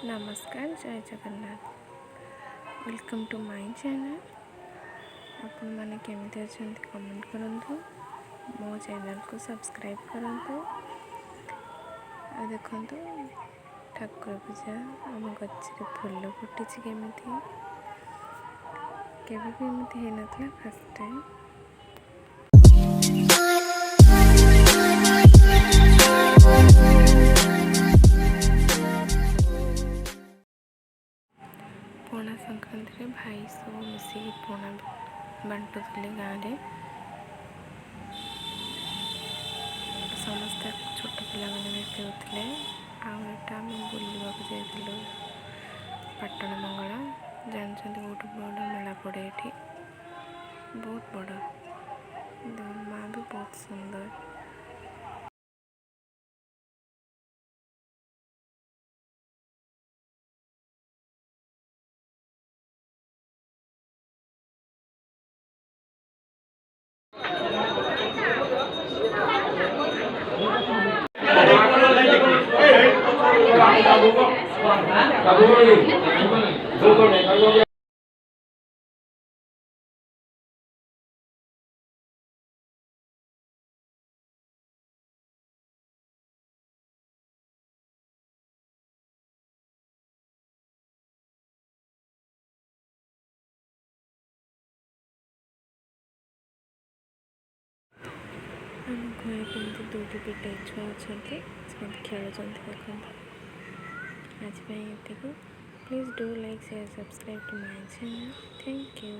नमस्कार जय Jagannath welcome to my channel. आपण माने केमिति अछंती कमेंट करंतु मो चैनल को सब्सक्राइब करंतु। आ देखंतु ठाकुर पूजा आम गच्छरे फूल फुटी केमिति केबे भी एमिति हे नथला फर्स्ट टाइम। पणा संक्रांति भाई सब मिसिकी पणा बांटुले गाँव में समस्त छोट पिला भी पीते। आटा आम बुलवा जाइलु पाटण मंगला जानते बहुत बड़ मेला पड़े ये बहुत बड़ माँ भी बहुत सुंदर। आम घर के दूटी पिटे छुआ अच्छा खेल देखते आज ये please do like share subscribe to my channel. Thank you.